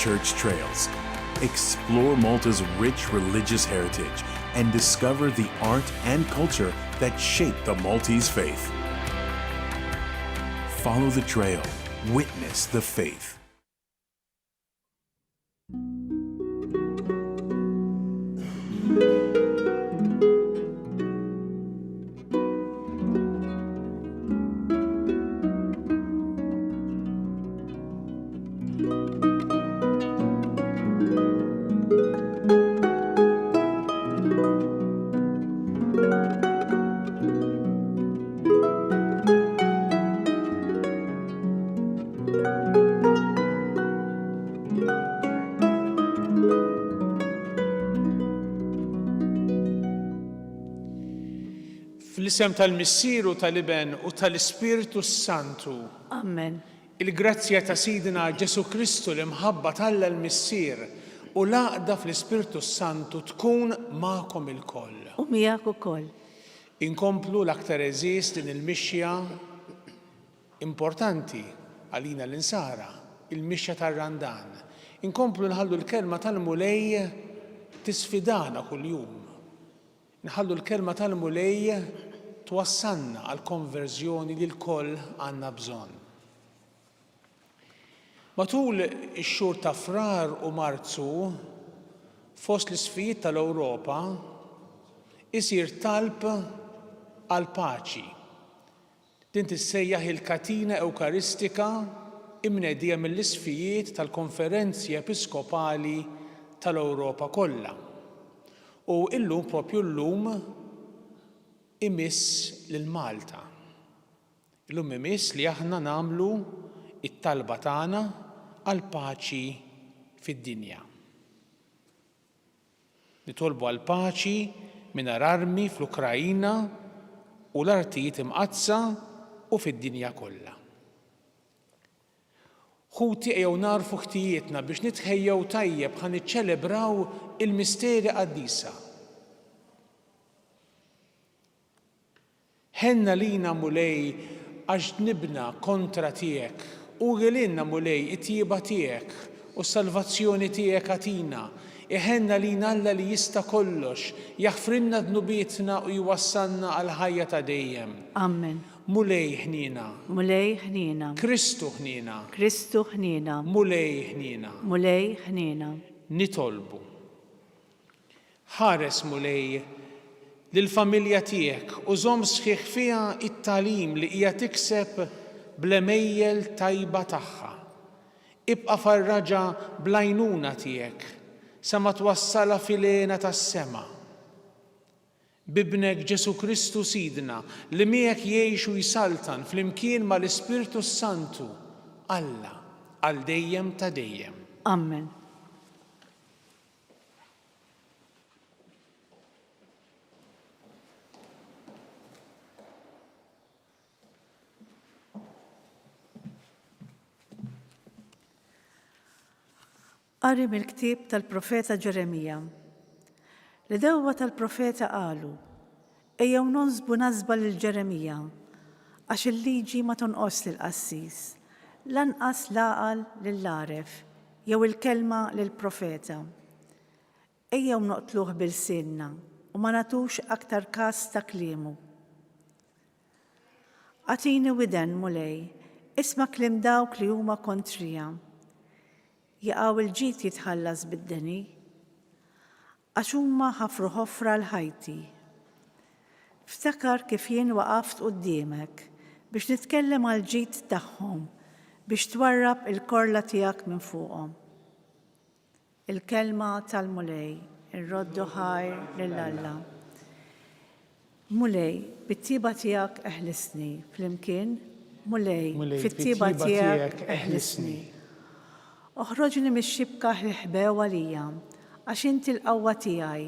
church trails. Explore Malta's rich religious heritage and discover the art and culture that shape the Maltese faith. Follow the trail. Witness the faith. Fl-isem tal-Missieru tal-Iben u tal-Ispiritu Santu. Amen. Il-grazzja ta' Sidina Ġesu Kristu l-imħabba Alla l-Missier u l-għaqda fl-Ispiritu Santu tkun magħkom ilkoll. U miegħek ukoll. Inkomplu l-aktar eżis din il-mixja importanti għalina l-insara, il-mixja tar-Randan. Inkomplu nħallu l-kelma tal-mulej tisfidana kuljum. Nħallu l-kelma tal-mulej twassanna għal-konverżjoni li l-koll għandna bżonn. Matul ix-xhur ta' Frar u Marzu, fost l-isfijiet tal-Ewropa, isir talb għal paċi. Din tissejjaħ il-katina Ewkaristika imnedija mill-isfijiet tal-Konferenzi Episkopali tal-Ewropa kollha. U illum propju llum imiss lil Malta. Illum imiss li aħna nagħmlu it-talba tagħna għal paċi fid-dinja. Nitolbu għal paċi mingħajr armi fl-Ukrajina u l-artijiet imqazza u fid-dinja kollha. Ħuti ejjew narfu ħtijietna biex nitħejjew tajjeb ħa niċċelebraw il-misteri qaddisa. Ħenna lina mulej għax nibna kontra tiegħek u għilinna mulej it-tjieba tiegħek u s-salvazzjoni tiegħek għatina. Iħenna lina Alla li jista' kollox, jaħfrinna dnubietna u jwassalna għal ħajja ta' dejjem. Amen. Mulej ħnina. Mulej ħnina. Kristu ħnina. Kristu ħnina. Mulej ħnina. Mulej ħnina. Nitolbu. Ħares mulej lill-familja tiegħek u żomm sħiħ fiha it-tagħlim li hija tikseb bl-emejjel tajba tagħha. Ibqa' farraġa bl-għajnuna tiegħek sa ma twassala fil-għena tas-sema. Bibnek Ġesu Kristu Sidna li miegħek jgħix u jsaltan flimkien mal-Ispiritu Santu Alla għal dejjem ta' dejjem. Amen. Qari mill-ktieb tal-Profeta Ġeremija. L-dewwa tal-Profeta qalu: ejjew nonsbu nażba lil Ġeremija, għax il-liġi ma tonqos lill-qassis, lanqas laqal lill-għaref, jew il-kelma lill-profeta. Ejjew noqtluh bil-sinna u ma nagħtux aktar każ ta' kliemu. Għatini widen mulej, isma' kliem dawk li huma kontrija. Jaqgħu il-ġid jitħallas bid-deni, għax huma ħafru ħofra l-ħajti. Ftakar kif jien waqaft quddiemek biex nitkellem għal ġid tagħhom biex twarrab il-korla tiegħek minn fuqhom. Il-kelma tal-mulej, ir-roddu ħajr lill-Alla. Mulej, bit-tieba tiegħek eħlisni, flimkien, mulej, fit-tieba tiegħek eħlisni. Oħroġni mix-xibka ħbew għalija, għax inti l-qawwa tiegħi,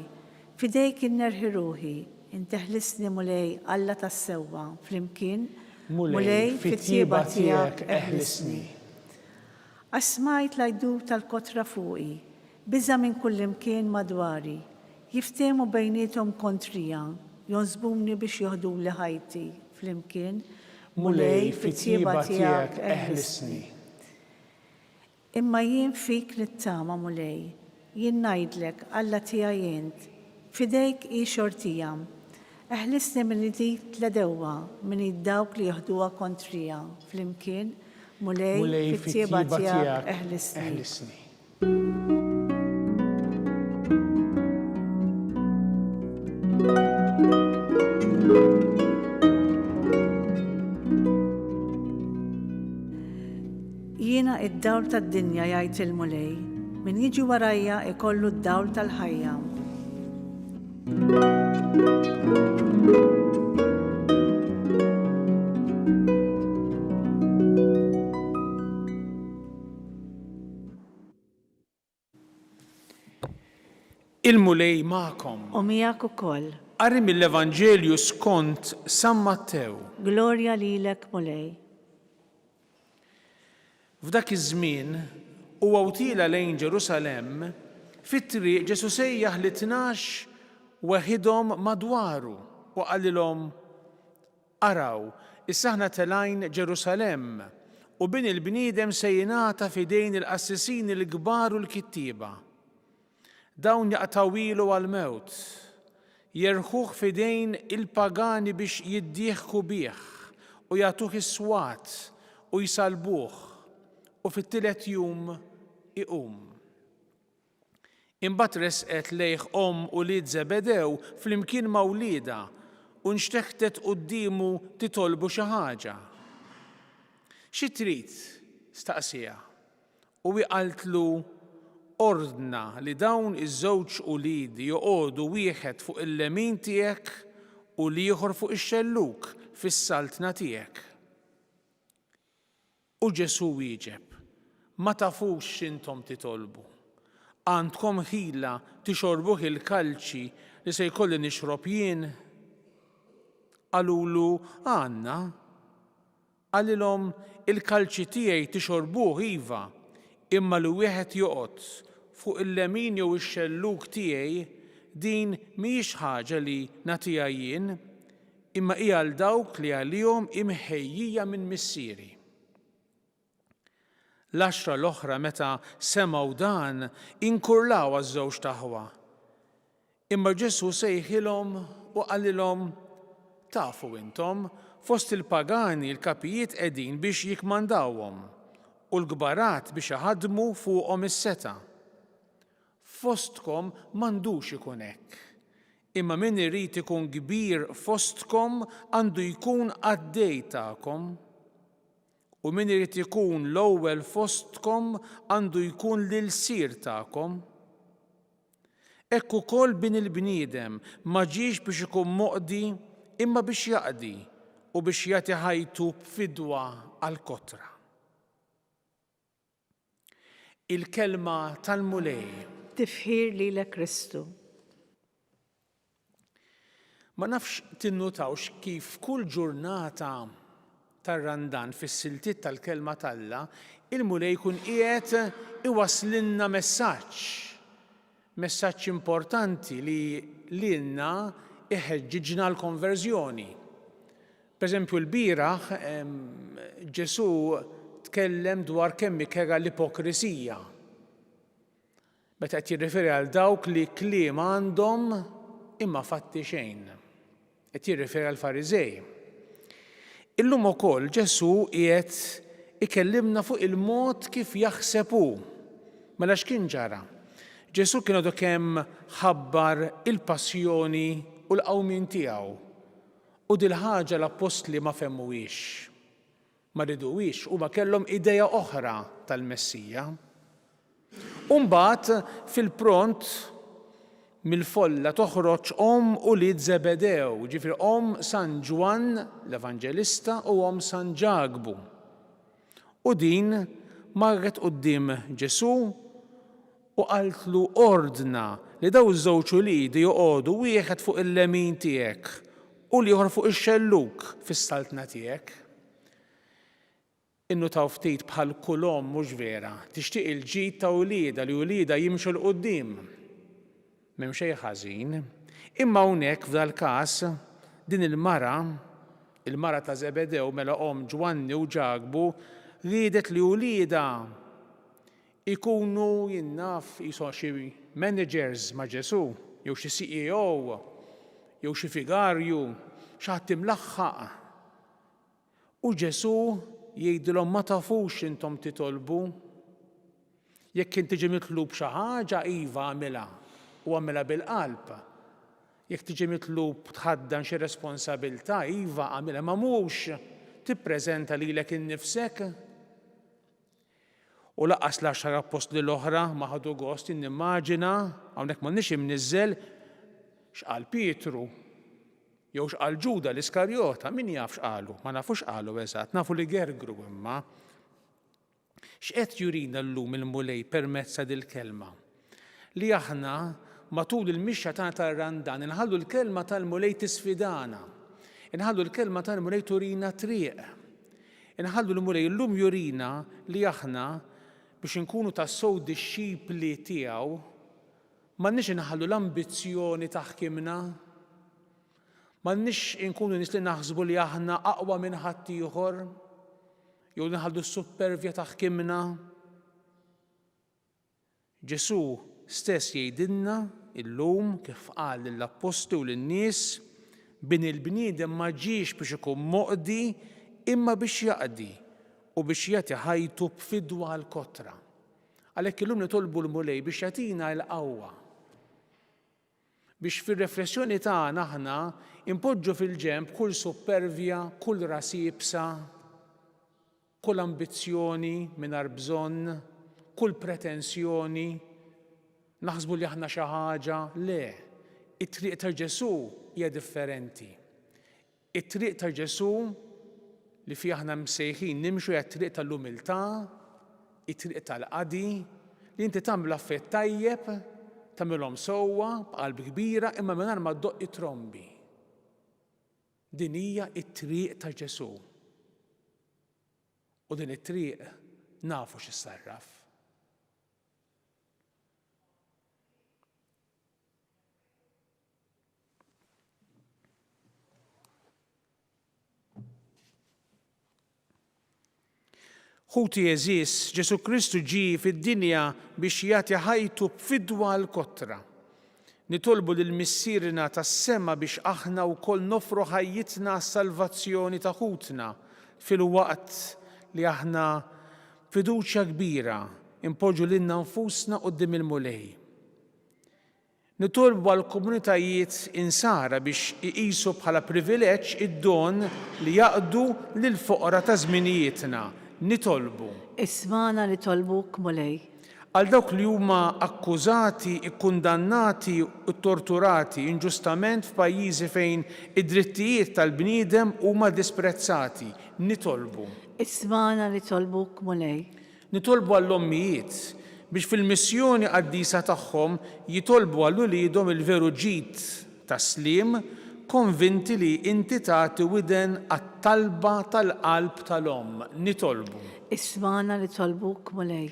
fidejk innerħi ruħi, inti eħlisni mulej Alla tas-sewwa, flimkien, mulej fit-tjieba tiegħek eħlisni. Għax smajt l-għajdur tal-kotra fuqi, biża minn kull imkien madwari, jiftehmu bejniethom kontrija, jonżbuni biex joħduli ħajti, flimkien, mulej fit-tjieba tiegħek eħlisni. Imma jien fik nittama mulej, jien ngħidlek Alla tiegħi jint, fidejk hi xortija. Eħlisni minn dik tledewwa minn dawk li jaħduha kontrija. Flimkien mulej fit-tieba tiegħek eħlisni. Jiena id-dawl tad-dinja jgħid il-mulej, min jiġi warajja ikollu d-dawl tal-ħajja. Il-mulej ma'kom. U miegħek ukoll. Qari mill-Evanġelju skont San Mattew. Glorja lilek mulej. F'dak iż-żmien huwa wtila lejn Ġerusalemm, fit-triq Ġesu sejjaħ li 12 weħidhom madwaru u qalilhom araw, issa aħna telajn Ġerusalemm u bin il-bniedem se jingħata f'idejn il-qassisin il-kbar u l-kittieba. Dawn jaqtawilu għal-mewt, jerħuh f'idejn il-pagani biex jiddieħku bih u jagħtuh is-swat u jsalbuh u fit-tielet jum iqum. Imbagħad resqet lejh u lied Zebedew flimkien ma' wlieda u nxteħtet qudiemu titolbu xi ħaġa. Xi trid? Staqsija. U qaltlu ordna li dawn iż-żewġ uliedi joqogħdu wieħed fuq il-lemin tiegħek u l-ieħor fuq ix-xelluk fis-saltna tiegħek. U Ġesu wieġeb, ma tafux x'intom titolbu. Għandkom ħila tixorbuh il-kalċi li se jkolli nixrob jien? Qalulu għandna. Qalilhom il-kalċi tiegħi tixorbuh iva, imma li wieħed joqgħod fuq il-lemin jew ix-xelluk tiegħi din mhijiex ħaġa li nagħtiha jien, imma hija għal dawk li għalihom imħejjija minn missieri. L-10 l-oħra meta semgħu dan inkurlaw għaż-żewġ taħwa. Imma Ġesu sejħilhom u qalilhom tafu intom fost il-pagani l-kapijiet qegħdin biex jikmandawhom u l-kbarat biex iħaddmu fuqhom is-seta'. Fostkom m'għandux ikun hekk, imma min irid ikun kbir fostkom għandu jkun għaddej tagħkom, u min irid ikun l-ewwel fostkom għandu jkun l-ilsier tagħkom. Hekk ukoll bin il-bniedem ma ġiex biex ikun moqdi imma biex jaqdi u biex jagħti ħajtu b'fidwa għall-kotra. Il-kelma tal-mulej. Tifħir lilek Kristu. Ma nafx tinnutawx kif kull ġurnata tar-randan fis-siltiet tal-kelma talla, il-mulej jkun qiegħed iwaslilna messaġġ importanti li lilna iħeġġiġna l-konverżjoni. Pereżempju l-bieraħ Ġesu tkellem dwar kemm ikera l-ipokrisija. Meta qed jirriferi għal dawk li kliem għandhom imma fatti xejn. Qed jirriferi għal Fariżej. Illum ukoll Ġesu qiegħed ikellimna fuq il-mod kif jaħseb hu. Mela x'kien ġara? Ġesu kien għadu kemm ħabbar il-passjoni u l-qawmin tiegħu. U dil ħaġa l-apostli ma femmuhiex. Ma riduwiex huma kellhom idea oħra tal-Messija. Mbagħad fil-pront mill-folla toħroġ u lied Zebedew, ġifieri San Ġwan l-Evanġelista u San Ġagbu. U din marret quddiem Ġesu u qaltlu ordna li daw iż-żewġ uliedi joqogħdu wieħed fuq il-lemin tiegħek u l-ieħor fuq ix-xelluk fis-saltna tiegħek. Innutaw ftit bħal kulhom mhux vera, tixtieq il-ġid ta' ulieda li ulieda jimxu l quddiem. M'hemm xejn ħażin, imma hawnhekk f'dal-każ din il-mara ta' Zebedew mela Ġwanni u Ġagbu riedet li ulieda ikunu jinnaf jiso xi managers ma' Ġesu, jew xi CEO, jew xi figarju, xaħat imlaħħaq. U Ġesu jgħidilhom ma tafux intom titolbu. Jekk inti tiġi mitlub xi ħaġa iva għamilha u għamilha bil-qalb. Jekk tiġi mitlub tħaddan xi responsabilità iva għamilha ma mhux tippreżenta lilek innifsek. U laqqas l-10 apostli l-oħra ma ħadu gost nimmaġina hawnhekk m'għandniex imniżżel x'qal Pietru jew x'qal Ġuda l-Iskarjota, min jaf x'qalu, ma nafux qalu eżatt, nafu li gergru imma. X'qed jurina llum il-mulej permezz dil-kelma? Li aħna matul il-mixja tagħna tar-randan inħallu l-kelma tal-mulej tisfidana. Inħallu l-kelma tal-mulej turina triq. Inħallu l-mulej llum jurina li aħna biex inkunu tassew dixxipli tiegħu m'għandniex inħallu l-ambizzjoni taħkimna. M'għandniex inkunu nies li naħsbu li aħna aqwa minn ħadd ieħor jew nħallu s-supervja taħkimna. Ġesu stess jgħidilna illum kif qal lill-apposti u lin-nies bin il-bniedem ma ġiex biex ikun moqdi imma biex jaqdi u biex jagħti ħajtu b'fidwa l-kotra. Għalhekk illum nitolbu l-mulej biex jagħtina l-qawwa. Biex fir-riflessjoni tagħna aħna impoġġu fil-ġenb kull supervja, kull ras jibsa, kull ambizzjoni mingħajr bżonn, kull pretensjoni, naħsbu li aħna xi ħaġa, le, it-triq ta' Ġesu hija differenti. It-triq ta' Ġesu li fi aħna msejħin nimxu hija t-triq tal-umiltà, it-triq tal-qadi, li inti tagħmel affarijiet tajjeb, tagħmilhom sewwa b'qalb kbira imma mingħajr ma ddoqqi trombi. Din hija t-triq ta' Ġesu. U din it-triq nafu x'issarraf. Ħuti eżis, Ġesu Kristu ġie fid-dinja biex jagħti ħajtu b'fidwa l-kotra. Nitolbu lill-missierna tas-sema biex aħna wkoll nofru ħajjitna għas-salvazzjoni ta' ħutna fil-waqt li aħna fiduċja kbira impoġġu lilna nfusna quddiem il-mulej. Nitolbu għall-komunitajiet insara biex iqisu bħala privileġġ id-don li jaqdu lill-foqra ta' żminijietna. Nitolbu. Ismana li tolbuk mulej. Għal dawk li huma akkużati, ikkundannati u torturati inġustament f'pajjiżi fejn id-drittijiet tal-bniedem huma disprezzati. Nitolbu. Ismana li tolbuk mulej. Nitolbu għall-ommijiet biex fil-missjoni qaddisa tagħhom jitolbu għal uliedhom il-veru ġid taslim konvinti li inti tagħti widen għat-talba tal-qalb tal-omm. Nitolbu. Ismana li tolbuk mulej.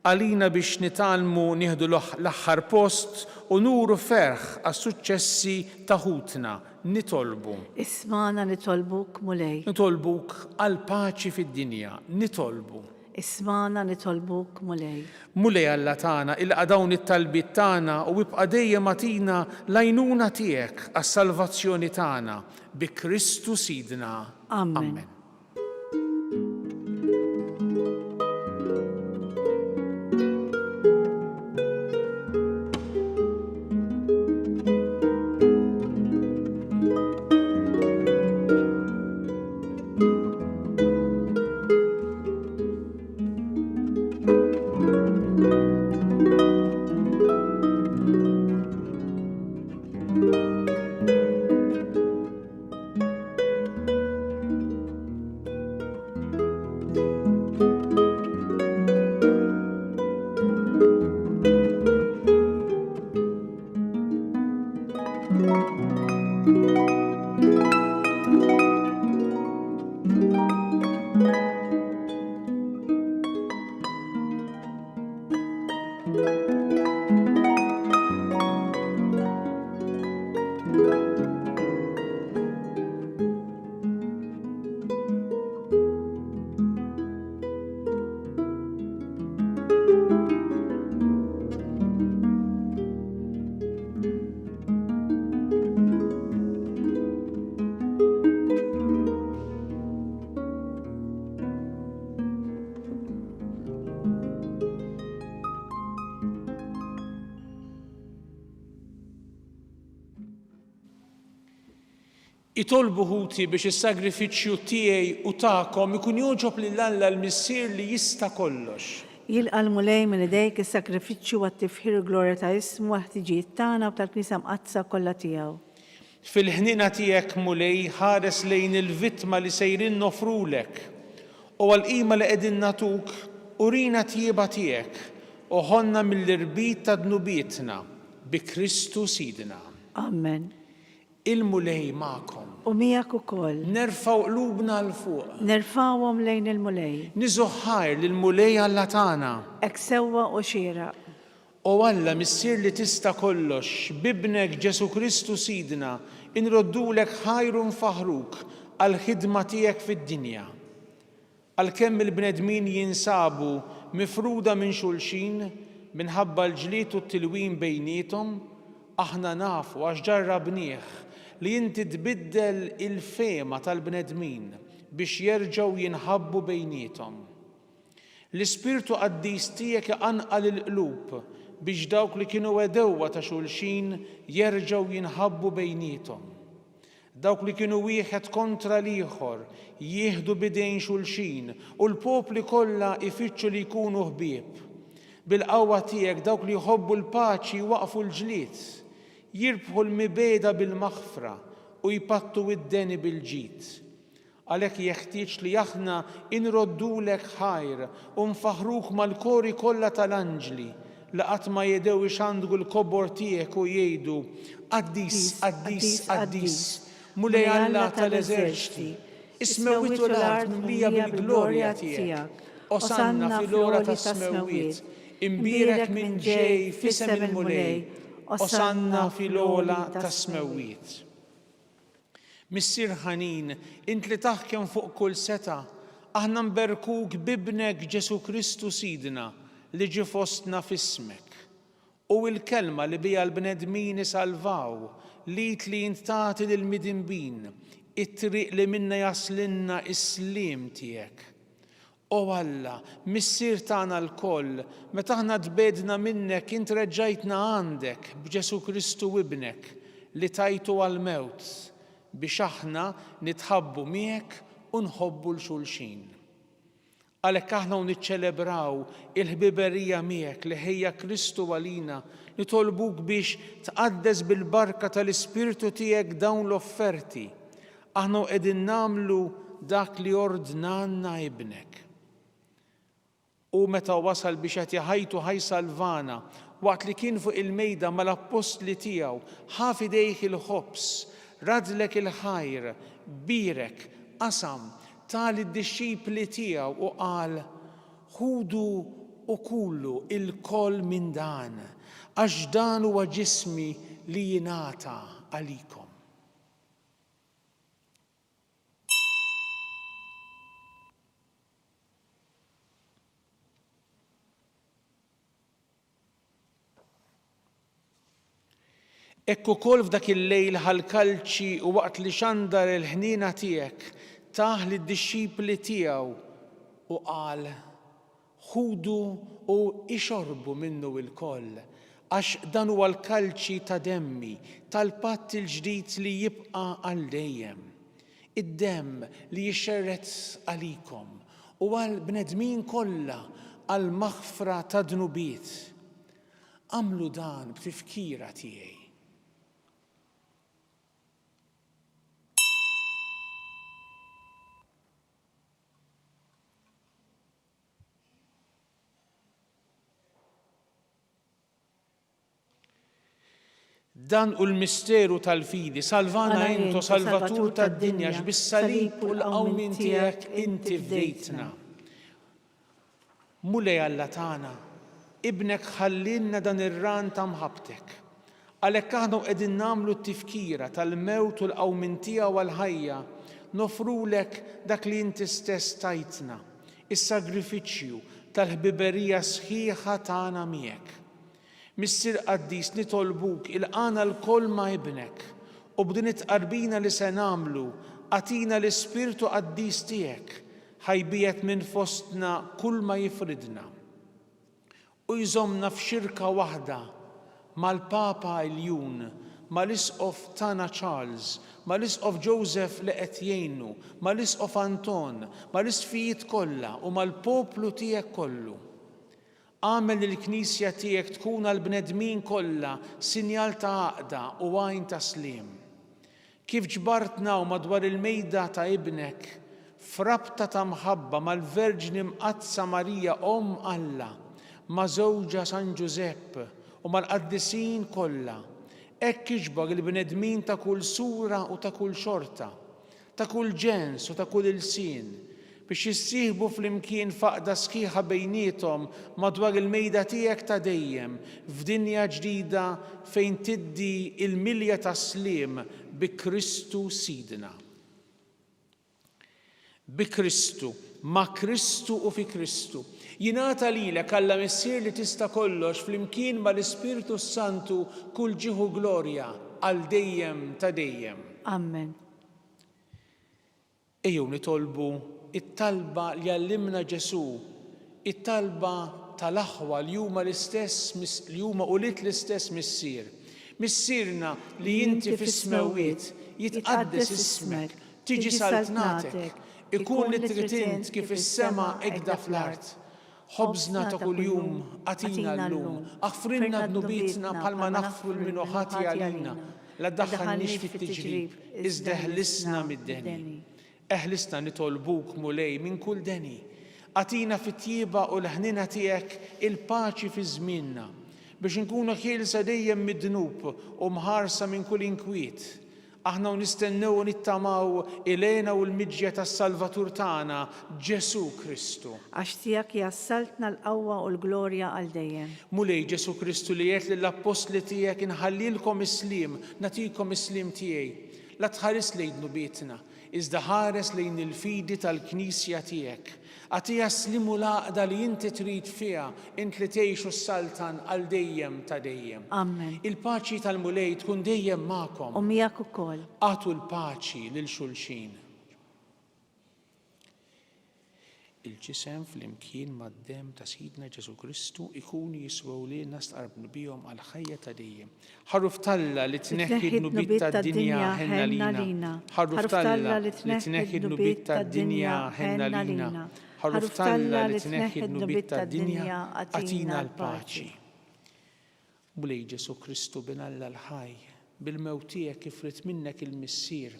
Għalina biex nitalmu nieħdu l-aħħar post u nuru ferħ għas-suċċessi ta' ħutna. Nitolbu. Ismana li tolbuk mulej. Nitolbuk għal paċi fid-dinja. Nitolbu. Ismana li tolbuk mulej. Mulej Alla tagħna ilqa' dawn it-talbiet tagħna u ibqa' dejjem agħtina l-għajnuna tiegħek għas-salvazzjoni tagħna bi Kristu Sidna. Amen. Itolbu ħuti biex is-sagrifiċċju tiegħi u tagħkom ikun joġob lil Alla l-Missier li jista' kollox. Jilqa' l-mulej minn idejk is-sakrifiċċju għat-tifħir u glorja ta' ismu u ħtiġijiet tagħna u tal-Knisja mqazza kollha tiegħu. Fil-ħnina tiegħek mulej ħares lejn il-vittma li sejrin nofrulek u għal-qima li qegħdin natuk urina tjieba tiegħek u ħonna mill-irbit ta' dnubietna bi Kristu Sidna. Amen. Il-mulej magħkom. U miegħek ukoll. Nerfgħu qlubna l fuq. Nerfgħuhom lejn il-mulej. Niżuħħar lill-mulej Alla tagħna. Hekk sewwa u xieraq. U Alla Missier li tista' kollox, bibnek Ġesu Kristu Sidna, inroddulek ħajru nfaħruk għal-ħidma tiegħek fid-dinja. Għalkemm il-bnedmin jinsabu mifruda minn xulxin minħabba l-ġlied u t-tilwin bejniethom, aħna nafu għax ġarrabnieh li inti tbiddel il-fema tal-bnedmin biex jerġgħu jinħabbu bejniethom. L-Ispirtu Qaddis tiegħek anqal il-qlub biex dawk li kienu wedewwa ta' xulxin jerġgħu jinħabbu bejniethom. Dawk li kienu wieħed kontra l-ieħor jieħdu bidejn xulxin u l-popli kollha ifittxu li jkunu ħbieb. Bil-qawwa tiegħek dawk li jħobbu l-paċi waqfu l-ġlied, jirbħu l-mibeda bil-maħfra u jpattu id-deni bil-ġid. Għalhekk jeħtieġ li aħna inroddulek ħajr u nfaħruk mal-kori kollha tal-anġli li qatt ma jedew ixandgu l-kobor tiegħek u jgħidu Qaddis, Qaddis, Qaddis, mulej Alla tal-eżerċiti, ismewwiet u l-art mimlija bil-glorja tiegħek, osanna fil-ora tas-smewwiet, imbierek minn ġej f'isem il-mulej, osanna fil-ola tas-smewwiet. Missier ħanin, int li taħkem fuq kull seta, aħna nberkuk bibnek Ġesu Kristu Sidna li ġie fostna f'ismek. U l-kelma li bija l-bnedmin isalvaw, li jintagħti lill-midinbin, it-triq li minna jaslinna is-slim tiegħek. O Alla, Missier tagħna l-koll, meta aħna tbedna minnek int reġġajtna għandek b'Ġesu Kristu ibnek li tajtu għal-mewt biex aħna nitħabbu miegħek u nħobbu l-xulxin. Għalhekk aħna niċċelebraw il-ħbiberija miegħek li ħejja Kristu għalina, nitolbuk biex tqaddes bil-barka tal-Ispirtu tiegħek dawn l-offerti. Aħna qegħdin nagħmlu dak li ordnanna ibnek. U meta wasal biex qed jaħajtu ħajsalvana waqt li kien fuq il-mejda mal-apostli tiegħu ħaf idejh il-ħobs, radlek il-ħajr, birek, qasam, tal id-disċipli tiegħu u qal ħudu u kullu il-koll minn dan, għax dan huwa ġismi li jingħata għalikom. Ekk ukoll f'dak il-lejl ħal-kalċi u waqt li xandar il-ħnina tiegħek taħ lid-disċipli tiegħu u qal ħudu u ixorbu minnu l-koll għax dan huwa l-kalċi ta' demmi tal-patt il-ġdid li jibqa' għal dejjem. Id-demm li jixxerret għalikom u għal bnedmin kollha għal maħfra ta' dnubiet. Għamlu dan b'tifkira tiegħi. Dan u l-misteru tal-fidi, salvana intu salvatur tad-dinja bis-salib u l-qawmin tiegħek inti fdejtna. Mulej Alla tagħna, ibnek ħallinna dan ir-ran ta' mħabbtek. Għalhekk aħna qegħdin nagħmlu t-tifkira tal-mewt u l-qawmin tiegħu għall-ħajja, nofrulek dak li inti stess tajtna, is-sagrifiċċju tal-ħbiberija sħiħa tagħna miegħek. Missier Qaddis nitolbuk il-qana l-koll ma' ibnek u b'din it-tqarbina li se nagħmlu għatina l-Ispirtu Qaddis tiegħek ħajbiet minn fostna kull ma jifridna u jżommna f'xirka waħda mal-Papa Iljun mal-isqof tagħna Charles, mal-isqof Joseph li qed jgħinu, mal-isqof Anton, mal-isfijiet kollha u mal-poplu tiegħek kollu. Għamel il-Knisja tiegħek tkun għall-bnedmin kollha sinjal ta' għaqda u għajn ta' sliem. Kif ġbartna u madwar il-mejda ta' ibnek, frabta ta' mħabba mal-Verġni Mqazza Marija Alla, ma' żewġa San Giuseppe u mal-qaddisin kollha, hekk iġbor il-bnedmin ta' kull sura u ta' kull xorta, ta' kull ġens u ta' kull ilsien, biex jissieħbu flimkien faqda sħiħa bejniethom madwar il-mejda tiegħek ta' dejjem f'dinja ġdida fejn tiddi il-milja ta' sliem bi Kristu Sidna. Bi Kristu, ma' Kristu u fi Kristu. Jingħata lilek Alla Missier li tista' kollox flimkien mal-Ispiritu Santu kull ġieħu glorja għal dejjem ta' dejjem. Amen. Ejjew nitolbu it-talba li għallimna Ġesu, it-talba tal-aħwa li huma l-istess li huma ulit l-istess missier. Missierna li inti fis-smawiet jitqaddes ismek, tiġi saltnatek, ikun li tritint kif is-sema ekda fl-art. Ħobżna ta' kuljum għatina llum, aħfrinna dnubitna bħalma naħfru l-minu ħati għalina, la ddaħħalniex fit-tiġrib, iżda ħlisna mid-deni. Eħlisna nitolbuk mulej minn kull deni. Għatina fit-tjieba u l-ħnina tiegħek il-paċi fi żmienna biex nkunu ħielsa dejjem mid-dnub u mħarsa minn kull inkwiet. Aħna nistennew nittamaw ilena u l-miġja tas-Salvatur tagħna Ġesu Kristu. Għax tiegħek jassaltna l-qawwa u l-glorja għal dejjem. Mulej Ġesu Kristu li qed lill-apostli tiegħek inħallilkom islim, nagħtikom islim tiegħi. La tħares lejn dnubietna, iżda ħares lejn il-fidi tal-Knisja tiegħek. Għatija slimu l-għaqda li inti trid fiha int li tgħixu s-saltan għal dejjem ta' dejjem. Amen. Il-paċi tal-mulej tkun dejjem magħkom. U miegħek ukoll. Għatu l-paċi lil xulxin. Il-ġisem fl-imkien mad-dem ta' Sidna Ġesu Kristu ikunu jiswew lilna stqarbnu bihom għal ħajja ta' dejjem. Ħarruf Talla li tneħħi d-nubiet tad-dinja ħenna lina. Ħarruf Talla li tneħħi d-nubiet tad-dinja ħenna lina. Ħaruf Talla li tneħħi d-nubiet tad-dinja għatina l-paċi. Mulej Ġesu Kristu bin Alla l-ħaj, bil-mewt tiegħek kif rid minnek il-missier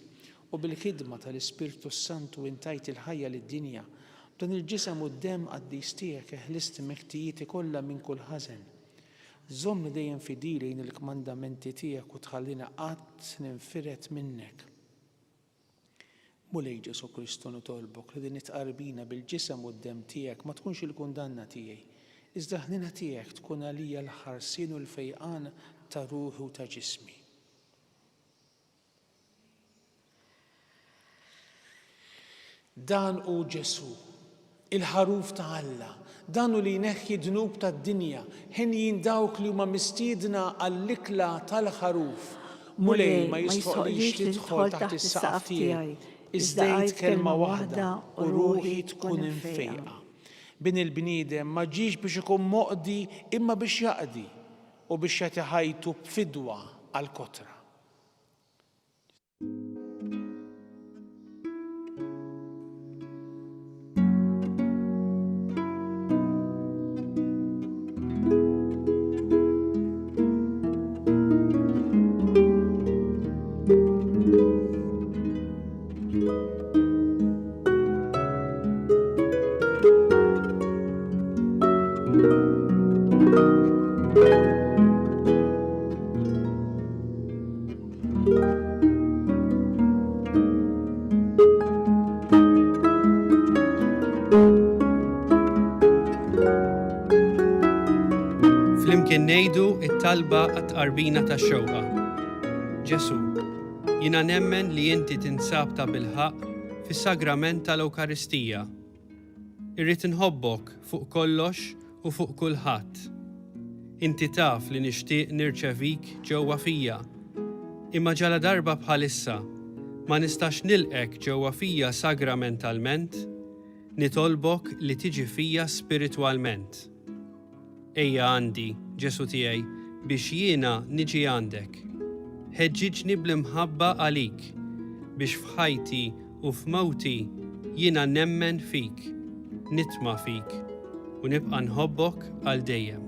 u bil-ħidma tal-Ispirtu Santu intajt il-ħajja lid-dinja. Dan il-ġisem u d-dem għaddis tiegħek eħlist mektijieti kollha minn kull ħażen. Żommni dejjem fidili lejn il-kmandamenti tiegħek u tħallina qatt ninfiret minnek. Mulej Ġesu Kristu nitolbok li din itqarbina bil-ġisem u d-dem tiegħek ma tkunx il-kundanna tiegħi, iżda ħnina tiegħek tkun għalija l-ħarsien u l-fejqan ta' ruħi u ta' ġismi. Dan u Ġesu, il-ħaruf ta' Alla, danu li jneħħi dnub tad-dinja, ħin dawk li huma mistiedna għall-ikla tal-ħaruf. Mulej ma jisħoqlix tidħol taħt is-saqaf tiegħi, iżda ngħid kelma waħda u ruħi tkun infejqa. Bin il-bniedem ma ġiex biex ikun moqdi imma biex jaqdi u biex jagħti ħajtu b'fidwa għall-kotra. Flimkien ngħidu t-talba għat-tqarbina tax-xewqa. Ġesu, jiena nemmen li inti tinsab ta' bilħaq fis-sagrament tal-Ewkaristija. Irrid inħobbok fuq kollox u fuq kulħadd. Inti taf li nixtieq nirċevik ġewwa fija, imma ġala darba bħalissa ma nistax nilqek ġewwa fija sagramentalment, nitolbok li tiġi fija spiritwalment. Ejja għandi, Ġesu tiegħi, biex jiena niġi għandek. ħeġġiġni bl-imħabba għalik biex f'ħajti u f'mawti jiena nemmen fik, nitma' fik u nibqa' nħobbok għal dejjem.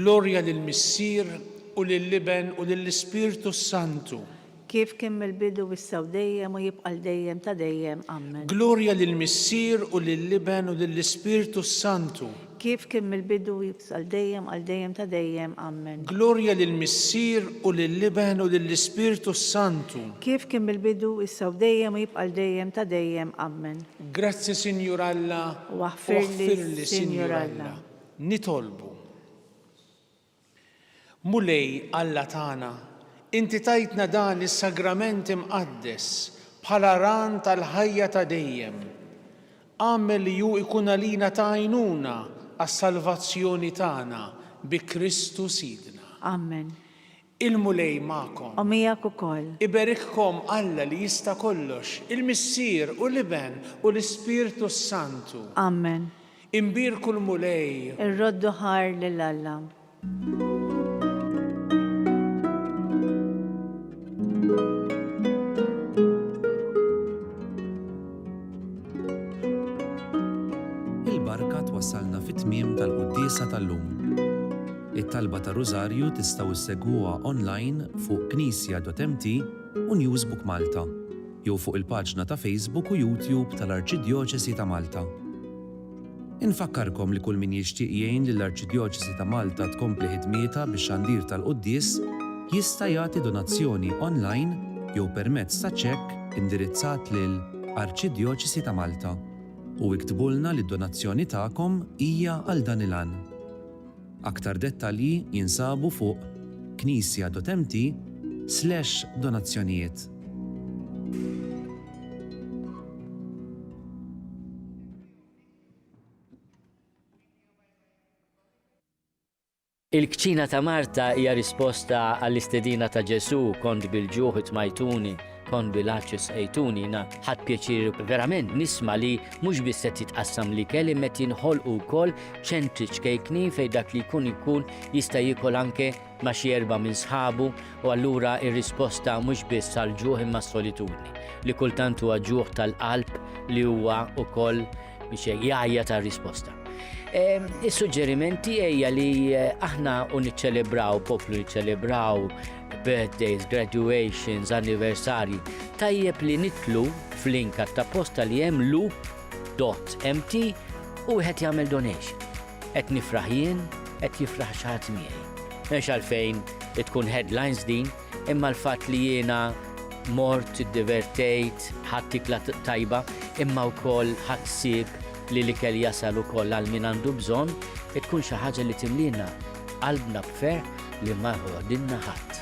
Glorja lill-Missier u lill-Liben u lill-Ispirtu Santu. Kif kien mill-bidu issa u dejjem u jibqa' dejjem ta' dejjem. Amen. Glorja lill-Missier u lill-Liben u lill-Ispirtu Santu. Kif kien mill-bidu jibqa' dejjem għal dejjem ta' dejjem. Amen. Glorja lill-Missier u lill-Liben u lill-Ispirtu Santu. Kif kien mill-bidu issa u dejjem u jibqa' dejjem ta' dejjem. Amen. Grazzi Sinjur Alla U aħfirli, Sinjur Alla. Nitolbu. Mulej Alla tagħna, inti tajtna dan is-sagrament imqaddes bħala ran tal-ħajja ta' dejjem. Għamel li ju ikun għalina ta' għajnuna għas-salvazzjoni tagħna bi Kristu Sidna. Amen. Il-mulej magħkom. U miegħek ukoll. Iberikkom Alla li jista' kollox, il-Missier u l-Liben u l-Ispirtu Santu. Amen. Imbirku l-mulej. Irroddu ħar lil Alla. Il-barka twassalna fit-tmiem tal-quddiesa tal-lum. It-talba ta' Rużarju tistgħu issegwuha online fuq knisja.mt u Newsbook Malta, jew fuq il-paġna ta' Facebook u YouTube tal-Arċidjoċesi ta' Malta. Infakkarkom li kull min jixtieq jgħin lill-Arċidjoċesi ta' Malta tkompli ħidmietha bix-xandir tal-quddies jista' jagħti donazzjoni online jew permezz ta' ċekk indirizzat lil Arċidjoċesi ta' Malta u iktbulna li d-donazzjoni tagħkom hija għal dan il-għan. Aktar dettalji jinsabu fuq knisja.mt/donazzjonijiet. Il-kċina ta' Marta hija risposta għall-istedina ta' Ġesu, kont bil-ġuħ itmajtuni, kont bil-aċċess ejtuni, ħadd pjaċir verament nisma' li mhux biss qed jitqassam li kelli met jinħolqu wkoll ċentri ċkejkni fejn dak li jkun jista' jiekol anke ma' xi erba' minn sħabu u allura ir-risposta mhux biss għall-ġuħ imma s-solitudni li kultant huwa ġuħ tal-qalb li huwa wkoll biex jgħajja tar-risposta. Is-suġġerimenti hija li aħna niċċelebraw, poplu niċċelebraw birthdays, graduations, anniversari. Tajjeb li nitlu f'link ta' posta li hemm loop.mt u wieħed jagħmel donation. Qed nifraħ jien, qed jifraħ xi ħadd miegħi. Mhux għalfejn tkun headlines din, imma l-fatt li jiena mort iddivertejt, ħadd tikla tajba, imma wkoll ħadd sieb li l-ikel jasal ukoll għal min għandu bżonn, tkun xi ħaġa li timlina qalbna b'ferħ li ma ħodilna ħadd.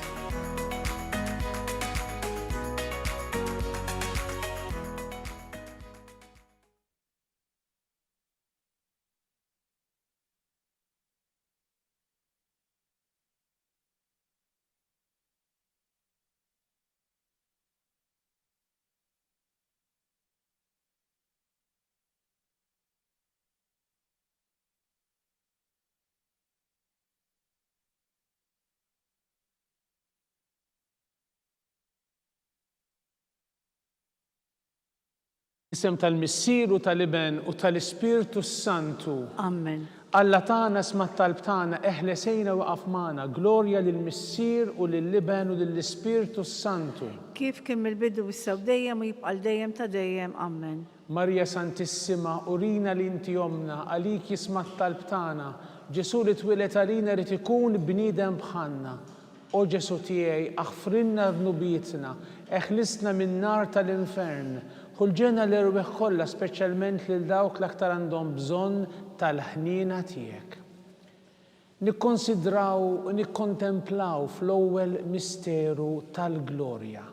Isem tal-Missier u tal-Liben u tal-Ispirtu Santu. Amen. Alla tagħna sma' talb tagħna eħlesejna waqaf magħna, glorja lill-Missier u lill-Liben u lill-Ispirtu Santu. Kif kien mill-bidu issa u dejjem u jibqa' dejjem ta' dejjem. Amen. Marja Santissima, urina li inti omna, għalik jisma' talb tagħna, Ġesu li twilet għalina rid ikun bniedem bħalna. O Ġesu tiegħi, aħfrinna dnubietna, eħlisna min-nar tal-infern, ħulġena l-irweħ kollha speċjalment lil dawk l-aktar għandhom bżonn tal-ħniena tiegħek. Nikkonsidraw u nikkontemplaw fl-ewwel misteru tal-glorja,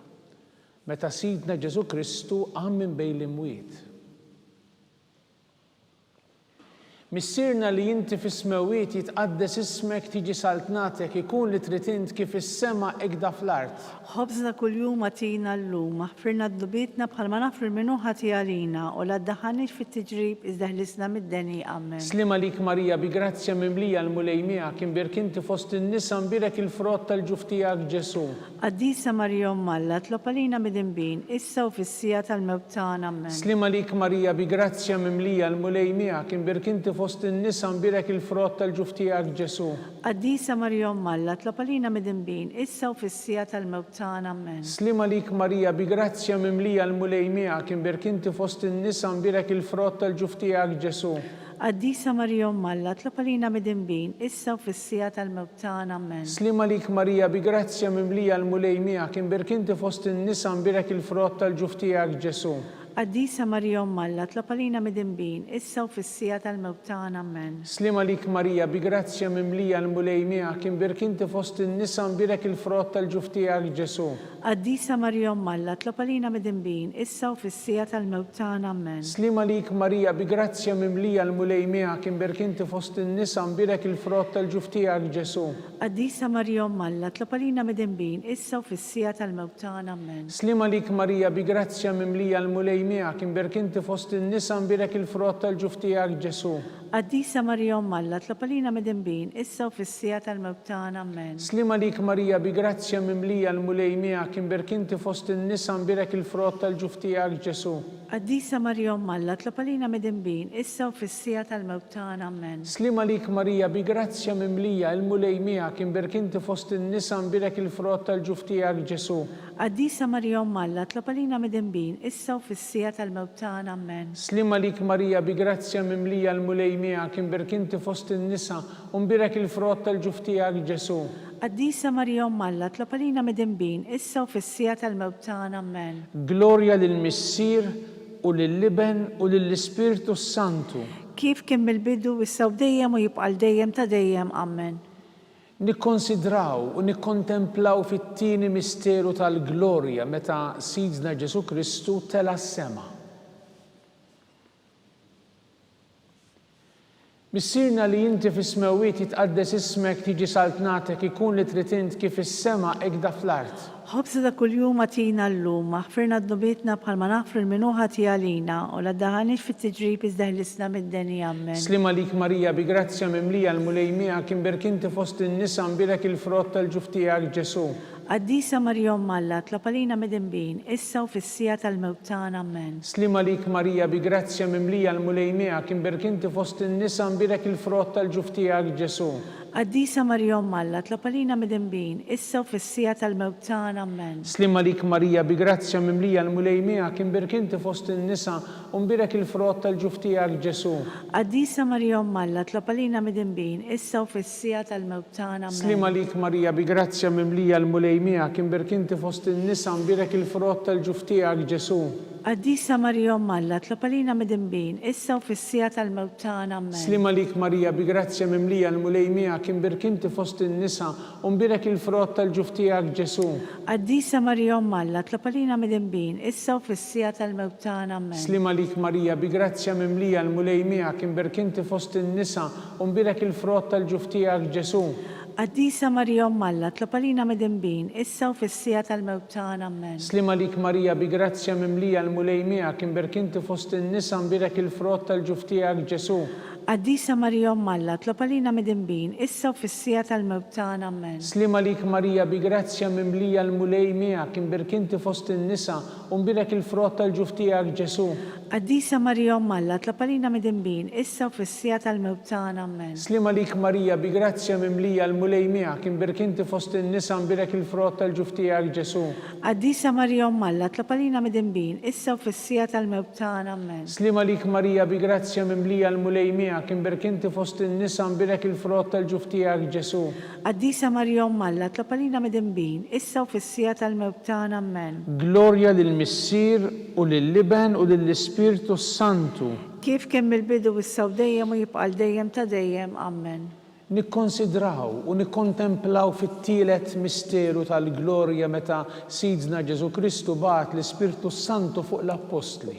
meta Sidna Ġesu Kristu qam minn bejn l-imwiet. Missierna li inti fis-smewiet jitqaddes ismek tiġi saltnatek ikun li trid int kif is-sema ekda fl-art. Ħobżna kuljum atina llum, aħfirna d-dubietna bħalma nafri minnu ħati għalina u la ddaħħalniex fit-tiġrib iżda ħlisna mid-deni. Amen. Slima lik Marija bi grazzja mimlija l-mulejmija kien birkinti fost in-nisa mbirek il-frott tal-ġuf tiegħek Ġesu. Qaddisa Marija Alla, tlob għalina mid-inbin, issa u fis-sija tal-mewt tagħna. Amen. Slima lik Marija bi grazzja mimlija l-mulejmija kien birkinti fost in-nisa mbirek il-frott tal-ġuf tiegħek Ġesu. Qaddisa Marija Alla, tlob għalina mid-inbin, issa u fis-sija tal-mewt tagħna. Amen. Slima lik Marija bi grazzja mimlija l-mulejmija kien birkinti fost in-nisa mbirek il-frott tal-ġuf tiegħek Ġesu. Qaddisa Marija Alla, tlob għalina mid-inbin, issa u fis-sija tal-mewt tagħna. Amen. Slima lik Marija bi grazzja mimlija l-mulejmija kien birkinti fost in-nisa mbirek il-frott tal-ġuf tiegħek Ġesu. Qaddisa Marija Alla, tlob għalina mid-inbin, issa u fis-sija tal-mewt tagħna. Amen. Slima lik Marija bi grazzja mimlija l-mulejmija kien birkinti fost in-nisa mbirek il-frott tal-ġuf tiegħek Ġesu. Qaddisa Marija Alla, tlob għalina mid-inbin, issa u fis-sija tal-mewt tagħna. Amen. Slima lik Marija bi grazzja mimlija l-mulejmija kien birkinti fost in-nisa mbirek il-frott tal-ġuf tiegħek Ġesu. Qaddisa Marija Alla, tlob għalina mid-inbin, issa u fis-sija tal-mewt tagħna. Amen. Slima lik Marija bi grazzja mimlija l-mulejmija kien birkinti fost in-nisa mbirek il-frott tal-ġuf tiegħek Ġesu. Qaddisa Marija Alla, tlob għalina mid-inbin, issa u fis-sija tal-mewt tagħna. Amen. Slima lik Marija bi grazzja mimlija l-mulejmija kien birkinti fost in-nisa mbirek il-frott tal-ġuf tiegħek Ġesu. Qaddisa Marija Alla, tlob għalina mid-inbin, issa u fis-sija tal-mewt tagħna. Amen. Slima lik Marija bi grazzja mimlija l-mulejmija kien birkinti fost in-nisa mbirek il-frott tal-ġuf tiegħek Ġesu. Qaddisa Marija Alla, tlob għalina mid-inbin, issa u fis-sija tal-mewt tagħna. Amen. Slima lik Marija bi grazzja mimlija l-mulejmija kien birkinti fost in-nisa mbirek il-frott tal-ġuf tiegħek Ġesu. Qaddisa Marija Alla, tlob għalina mid-inbin, issa u fis-sija tal-mewt tagħna. Amen. Glorja lill-Missier u lill-Liben u lill-Ispirtu Santu. Kif kien mill-bidu issa u dejjem u jibqa' dejjem ta' dejjem. Amen. Nikkonsidraw u nikkontemplaw fit-tieni misteru tal-glorja meta Sidna Ġesu Kristu tela s-sema. Missierna li inti fis-smewiet jitqaddes ismek tiġi saltnatek ikun li trid int kif is-sema ekda fl-art. Ħobżna ta' kuljum atina llum, aħfirna d-dubietna bħalma nafru l-minnu ħati għalina u la ddaħħalniex fit-tiġrib iżda ħlisna mid-deni. Amen. Slima lik Marija bi grazzja mimlija l-mulejmija kien birkinti fost in-nisa mbirek il-frott tal-ġuf tiegħek Ġesu. Qaddisa Marija Alla, tlob għalina mid-inbin, issa u fis-sija tal-mewt tagħna. Amen. Slima lik Marija bi grazzja mimlija l-mulejmija kien birkinti fost in-nisa mbirek il-frott tal-ġuf tiegħek Ġesu. Qaddisa Marija Alla, tlob għalina mid-inbin, issa u fis-sija tal-mewt tagħna. Amen. Slima lik Marija bi grazzja mimlija l-mulejmija kien birkinti fost in-nisa mbirek il-frott tal-ġuf tiegħek Ġesu. Qaddisa Marija Alla, tlob għalina mid-inbin, issa u fis-sija tal-mewt tagħna. Amen. Slima lik Marija bi grazzja mimlija l-mulejmija kien birkinti fost in-nisa mbirek il-frott tal-ġuf tiegħek Ġesu. Qaddisa Marija Alla, tlob għalina mid-inbin, issa u fis-sija tal-mewt tagħna. Amen. Slima lik Marija bi grazzja mimlija l-mulejmija kien birkinti fost in-nisa mbirek il-frott tal-ġuf tiegħek Ġesu. Qaddisa Marija Alla, tlob għalina mid-inbin, issa u fis-sija tal-mewt tagħna. Amen. Slima lik Marija bi grazzja mimlija l-mulejmija kien birkinti fost in-nisa mbirek il-frott tal-ġuf tiegħek Ġesu. Qaddisa Marija Alla, tlob għalina mid-inbin, issa u fis-sija tal-mewt tagħna. Amen. Slima lik Marija bi grazzja mimlija l-mulejmija kien birkinti fost in-nisa mbirek il-frott tal-ġuf tiegħek Ġesu. Qaddisa Marija Umm Alla, tlob għalina midinbin, issa u fis-sija tal-mewt tagħna, amen. Slima lik Marija bi grazzja mimlija l-mulej miegħek imbirkinti fost in-nisa u mbirek il-frott tal-ġuf tiegħek Ġesu. Qaddisa Marija Umm Alla, tlob għalina midinbin, issa u fis-sija tal-mewt tagħna, amen. Slima lik Marija bi grazzja mimlija l-mulej miegħek imbirkinti fost in-nisa mbirek il-frott tal-ġuf tiegħek Ġesu. Qaddisa Marija Umm Alla, tlob għalina midinbin, issa u fis-sija tal-mewt tagħna, amen. Slima lik Marija bi grazzja mimlija l-mulej miegħek imbirkinti fost in-nisa mbirek il-frott tal-ġuf tiegħek Ġesu. Qaddisa Marija Umm Alla, tlob għalina midinbin, issa u fis-sija tal-mewt tagħna, amen. Glorja lill-Missier u lill-Liben u lill-Ispirtu Santu. Kif kemm il-bidu issa u dejjem u jibqa' dejjem ta' dejjem, amen. Nikkonsidraw u nikkontemplaw fit-tielet misteru tal-glorja meta Sidna Ġesu Kristu bagħat l-Ispirtu Santu fuq l-Apostli.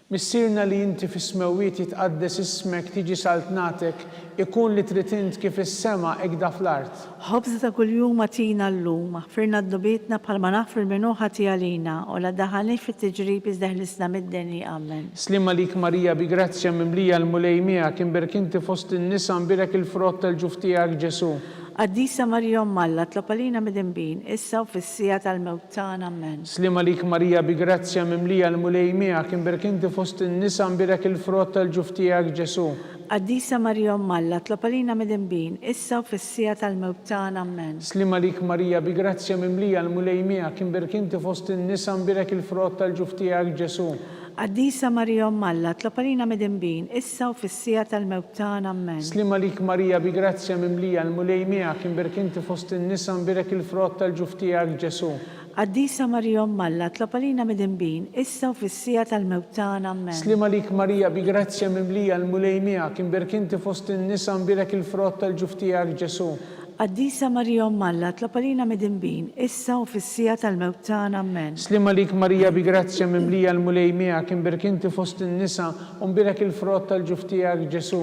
Missirna li inti fis-smewwiet jitqaddes ismek tiġi saltnatek ikun li trid int kif is-sema ekda fl-art. Ħobża ta' kuljum atina llum, aħfirna d-dubietna bħalma naħfru l-minuħa għalina u la daħalniex fit-tiġrib iżda ħlisna mid-deni, amen. Slima lik Marija bi grazzja mimlija l-mulej miegħek imbirkinti fost in-nisa mbirek il-frott tal-ġuf tiegħek Ġesu. Qaddisa Marija Umm Alla, tlob għalina midinbin, issa u fis-sija tal-mewt tagħna, amen. Slima lik Marija bi grazzja mimlija l-mulej miegħek imbirkinti fost in-nisa mbirek il-frott tal-ġuf tiegħek Ġesu. Qaddisa Marija Umm Alla, tlob għalina midinbin, issa u fis-sija tal-mewt tagħna, amen. Slima lik Marija bi grazzja mimlija l-mulej miegħek imbirkinti fost in-nisa mbirek il-frott tal-ġuf tiegħek Ġesu. Qaddisa Marija Umm Alla, tlob għalina midinbin, issa u fis-sija tal-mewt tagħna, amen. Slima lik Marija bi grazzja mimlija l-mulej miegħek imbirkinti fost in-nisa mbirek il-frott tal-ġuf tiegħek Ġesu. Qaddisa Marija Umm Alla, tlob għalina midinbin, issa u fis-sija tal-mewt tagħna, amen. Slima lik Marija bi grazzja mimlija l-mulej miegħek imbirkinti fost in-nisa mbirek il-frott tal-ġuf tiegħek Ġesu. Qaddisa Marija Umm Alla, tlob għalina midinbin, issa u fis-sija tal-mewt tagħna, amen. Slima lik Marija bi grazzja mimlija l-mulej miegħek imbirkinti fost in-nisa mbirek il-frott tal-ġuf tiegħek Ġesu.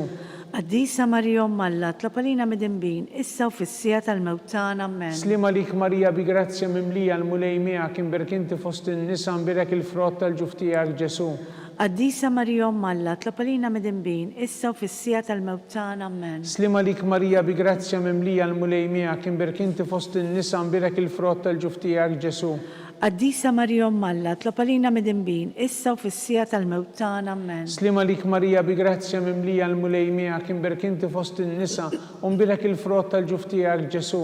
Qaddisa Marija Umm Alla, tlob għalina midinbin, issa u fis-sija tal-mewt tagħna, amen. Slima lik Marija bi grazzja mimlija l-mulej miegħek imbirkinti fost in-nisa mbirek il-frott tal-ġuf tiegħek Ġesu. Qaddisa Marija Umm Alla, tlob għalina midinbin, issa u fis-sija tal-mewt tagħna, amen. Slima lik Marija bi grazzja mimlija l-mulej miegħek imbirkinti fost in-nisa mbirek il-frott tal-ġuf tiegħek Ġesu. Qaddisa Marija Umm Alla, tlob għalina midinbin, issa u fis-sija tal-mewt tagħna, amen. Slima lik Marija bi grazzja mimlija l-mulej miegħek imbirkinti fost in-nisa mbirek il-frott tal-ġuf tiegħek Ġesu.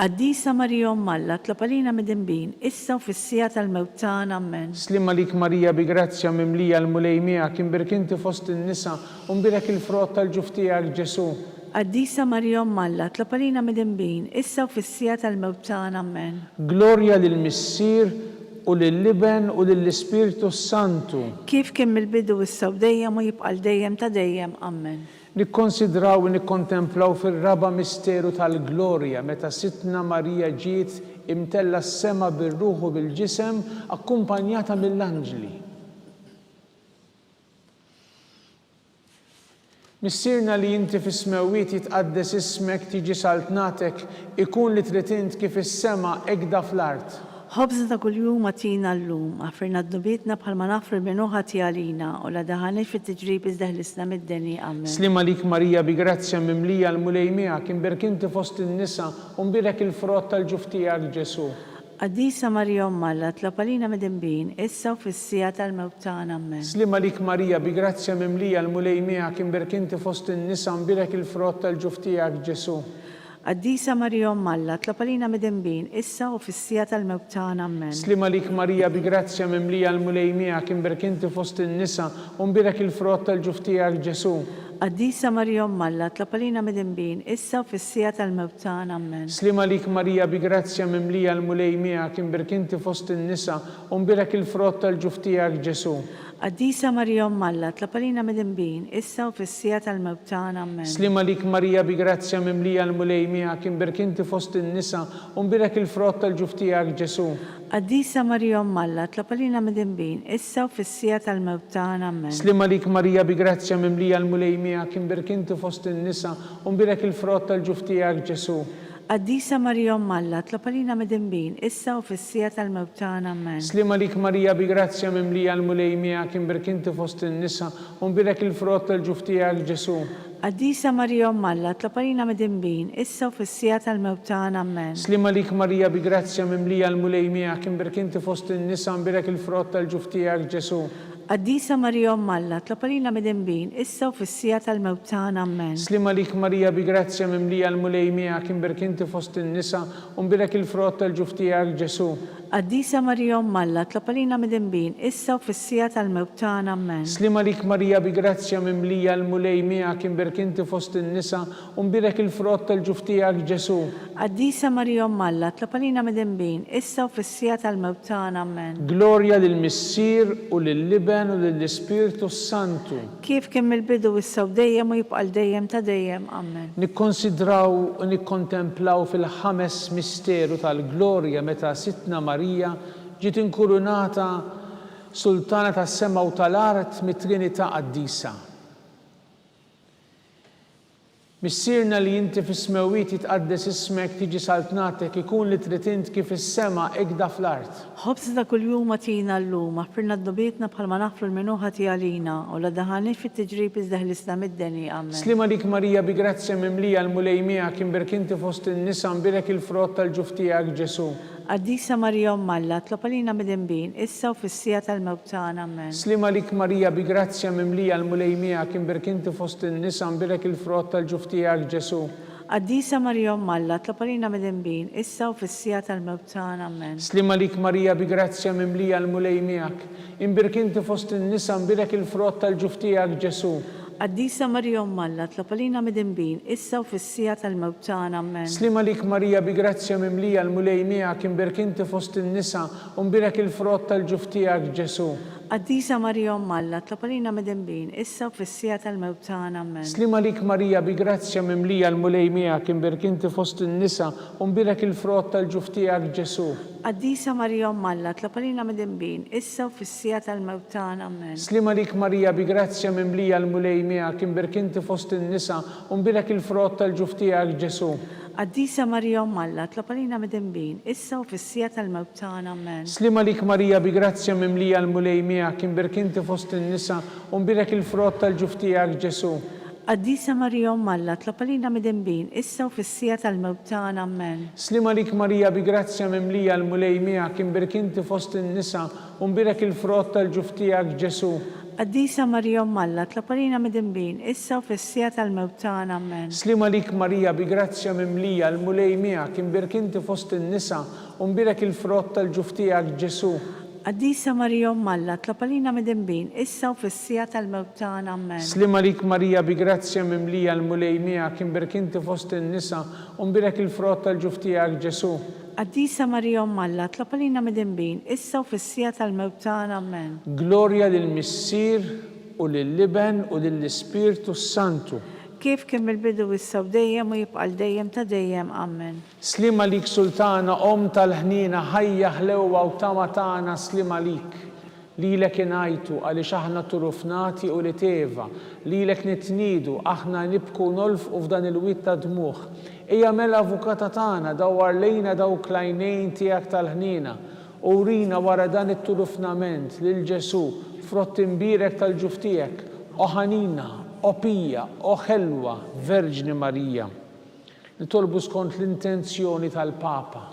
Qaddisa Marija Umm Alla, tlob għalina midinbin, issa u fis-sija tal-mewt tagħna, amen. Slima lik Marija bi grazzja mimlija l-mulej miegħek imbirkinti fost in-nisa mbirek il-frott tal-ġuf tiegħek Ġesu. Qaddisa Marija Umm Alla, tlob għalina midinbin, issa u fis-sija tal-mewt tagħna, amen. Glorja lill-Missier u lill-Liben u lill-Ispirtu Santu. Kif kemm il-bidu issa u dejjem u jibqa' dejjem ta' dejjem, amen. Nikkonsidraw u nikkontemplaw fir-raba misteru tal-glorja meta Sitna Marija ġiet imtella s-sema bir-ruħ u bil-ġisem akkumpanjata mill-anġli. Missirna li inti fis-smewwiet jitqaddes ismek tiġi saltnatek ikun li trid int kif is-sema ekda fl-art. Ħobża ta' kuljum atina llum, aħfirna d-dubietna bħalma naħfru l-minuħa għalina u la daħalniex fit-tiġrib iżda ħlisna mid-deni, amen. Slima lik Marija bi grazzja mimlija l-mulej miegħek imbirkinti fost in-nisa mbirek il-frott tal-ġuf tiegħek Ġesu. Qaddisa Marija Umm Alla, tlob għalina midinbin, issa u fis-sija tal-mewt tagħna, amen. Slima lik Marija bi grazzja mimlija l-mulej miegħek imbirkinti fost in-nisa mbirek il-frott tal-ġuf tiegħek Ġesu. Qaddisa Marija Umm Alla, tlob għalina midinbin, issa u fis-sija tal-mewt tagħna, amen. Slima lik Marija bi grazzja mimlija l-mulej miegħek imbirkinti fost in-nisa mbirek il-frott tal-ġuf tiegħek Ġesu. Qaddisa Marija Umm Alla, tlob għalina midinbin, issa u fis-sija tal-mewt tagħna, amen. Slima lik Marija bi grazzja mimlija l-mulej miegħek imbirkinti fost in-nisa mbirek il-frott tal-ġuf tiegħek Ġesu. Qaddisa Marija Umm Alla, tlob għalina midinbin, issa u fis-sija tal-mewt tagħna, amen. Slima lik Marija bi grazzja mimlija l-mulej miegħek imbirkinti fost in-nisa mbirek il-frott tal-ġuf tiegħek Ġesu. Qaddisa Marija Umm Alla, tlob għalina midinbin, issa u fis-sija tal-mewt tagħna, amen. Slima lik Marija bi grazzja mimlija l-mulej miegħek imbirkinti fost in-nisa mbirek il-frott tal-ġuf tiegħek Ġesu. Qaddisa Marija Alla, tlapalina midinbin, issa u fis-sija tal-mewt tagħna. Amen. Slima lik Marija bi grazzja mimlija l-mulej miegħek inbirek inti fost in-nisa u nbirek il-frott tal-ġuf tiegħek Ġesu. Qaddisa Marija Alla, tlapalina midinbin, issa u fis-sija tal-mewt tagħna. Amen. Slima lik Marija bi grazzja mimlija l-mulej miegħek inbirek inti fost in-nisa u nbirek il-frott tal-ġuf tiegħek Ġesu. Qaddisa Marija Alla, tlapalina midinbin, issa u fis-sija tal-mewt tagħna. Amen. Slima lik Marija bi grazzja mimlija l-mulej miegħek inbirek inti fost in-nisa u nbirek il-frott tal-ġuf tiegħek Ġesu. Qaddisa Marija Alla, tlapalina midinbin, issa u fis-sija tal-mewt tagħna. Amen. Slima lik Marija bi grazzja mimlija l-mulej miegħek inbirek inti fost in-nisa u nbirek il-frott tal-ġuf tiegħek Ġesu. Qaddisa Marija Alla, tlapalina midinbin, issa u fis-sija tal-mewt tagħna. Amen. Glorja lill-Missier u lill-Liben u lill-Ispiritu Santu. Kif kien mill-bidu issa u dejjem u jibqa' dejjem ta' dejjem. Amen. Nikkonsidraw u nikkontemplaw fil-ħames misteru tal-glorja meta Sitna Marija ġiet inkurunata Sultana tas-sema u tal-art mit-Trinità Qaddisa. Missierna li inti fis-smewiet jitqaddes ismek tiġi saltnatek ikun li trid int kif is-sema ekda fl-art. Ħobż ta' kuljum atina llum, aħfirna d-dubietna bħalma naħfru l-minuħa tiegħalina u la daħalni fit-tiġrib iżdeħlisna mid-deni. Amen. Slima lik Marija bi grazzja mimlija l-mulej miegħek inbirek inti fost in-nisa nbirek il-frott tal-ġuf tiegħek Ġesu. Qaddisa Marija Alla, tlapalina midinbin, issa u fis-sija tal-mewt tagħna. Amen. Slima lik Marija bi grazzja mimlija l-mulej miegħek inbirek inti fost in-nisa nbirek il-frott tal-ġuf tiegħek Ġesu. Qaddisa Marija Alla, tlapalina midinbin, issa u fis-sija tal-mewt tagħna. Amen. Slima lik Marija bi grazzja mimlija l-mulej miegħek inbirek inti fost in-nisa nbirek il-frott tal-ġuf tiegħek Ġesu. Qaddisa Marija Alla, tlapalina midinbin, issa u fis-sija tal-mewt tagħna. Amen. Slima lik Marija bi grazzja mimlija l-mulej miegħek inbirek inti fost in-nisa u nbirek il-frott tal-ġuf tiegħek Ġesu. Qaddisa Marija Alla, tlapalina midinbin, issa u fis-sija tal-mewt tagħna. Amen. Slima lik Marija bi grazzja mimlija l-mulej miegħek inbirek inti fost in-nisa u nbirek il-frott tal-ġuf tiegħek Ġesu. Qaddisa Marija Alla, tlapalina midinbin, issa u fis-sija tal-mewt tagħna. Amen. Slima lik Marija bi grazzja mimlija l-mulej miegħek inbirek inti fost in-nisa u nbirek il-frott tal-ġuf tiegħek Ġesu. Qaddisa Marija Alla, tlapalina midinbin, issa u fis-sija tal-mewt tagħna. Amen. Slima lik Marija bi grazzja mimlija l-mulej miegħek inbirek inti fost in-nisa u nbirek il-frott tal-ġuf tiegħek Ġesu. Qaddisa Marija Alla, tlapalina midinbin, issa u fis-sija tal-mewt tagħna. Amen. Slima lik Marija bi grazzja mimlija l-mulej miegħek inbirek inti fost in-nisa u nbirek il-frott tal-ġuf tiegħek Ġesu. Qaddisa Marija Alla, tlapalina midinbin, issa u fis-sija tal-mewt tagħna. Amen. Slima lik Marija bi grazzja mimlija l-mulej miegħek inbirek inti fost in-nisa u nbirek il-frott tal-ġuf tiegħek Ġesu. Qaddisa Marija Alla, tlapalina midinbin, issa u fis-sija tal-mewt tagħna. Amen. Slima lik Marija bi grazzja mimlija l-mulej miegħek inbirek inti fost in-nisa u nbirek il-frott tal-ġuf tiegħek Ġesu. Qaddisa Marija Alla, tlapalina midinbin, issa u fis-sija tal-mewt tagħna. Amen. Glorja lill-Missier u lill-Liben u lill-Ispiritu Santu. Kif kien mill-bidu issa u dejjem u jibqa' dejjem ta' dejjem. Amen. Slima lik Sultana tal-ħnina ħajja ħlewwa u tama tagħna slima lik. Lilek ingħajtu għaliex aħna turufnati u li teva. Lilek nitniedu aħna nibku nolfqu f'dan il-witt ta' dmuħ. Ejja mela avukata tagħna dawwar lejna dawk l-għajnejn tiegħek tal-ħnina u rina wara dan it-turufnament lil Ġesu frott imbirek tal-ġuf tiegħek o ħanina, o pija, o ħelwa, Verġni Marija. Nitolbu skont l-intenzjoni tal-Papa.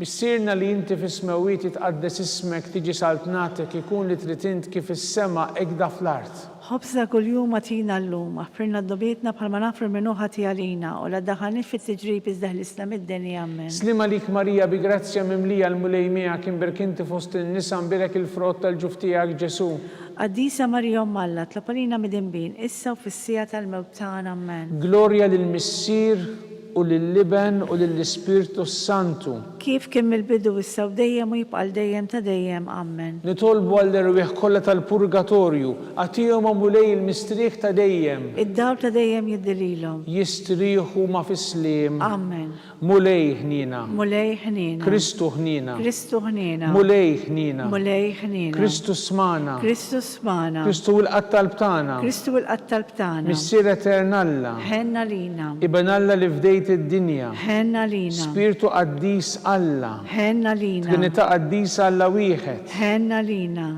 Missierna li inti fis-smewiet jitqaddes ismek tiġi saltnatek ikun li trid int kif is-sema ekda fl-art. Ħobż ta' kuljum atina llum, aħfirna d-dubietna bħalma naħfru l-minuħa tiegħalina u la daħalni fit-tiġrib iżdeħlisna mid-deni. Amen. Slima lik Marija bi grazzja mimlija l-mulej miegħek inbirek inti fost in-nisa nbirek il-frott tal-ġuf tiegħek Ġesu. Qaddisa Marija Alla, tlapalina midinbin, issa u fis-sija tal-mewt tagħna. Amen. Glorja lill-Missier u lill-Liben u lill-Ispiritu Santu. Kif kien mill-bidu issa u dejjem u jibqa' dejjem ta' dejjem. Amen. Nitolbu għall-irwieħ kollha tal-purgatorju għatihom mulej il-mistrieħ ta' dejjem. Id-dawl ta' dejjem jiddililhom. Jistrieħu ma' fis-sliem. Amen. Mulej ħnina. Mulej ħnina. Kristu ħnina. Kristu ħnina. Mulej ħnina. Mulej ħnina. Kristu smana. Kristu smana. Kristu l-qattal btana. Kristu l-qattal btana. Missier Eternalla. Ħenna lina. Ibenalla li fdej ħlejt id-dinja. Ħenna lina. Spiritu qaddis Alla. Ħenna lina. Trinità qaddisa Alla wieħed. Ħenna lina.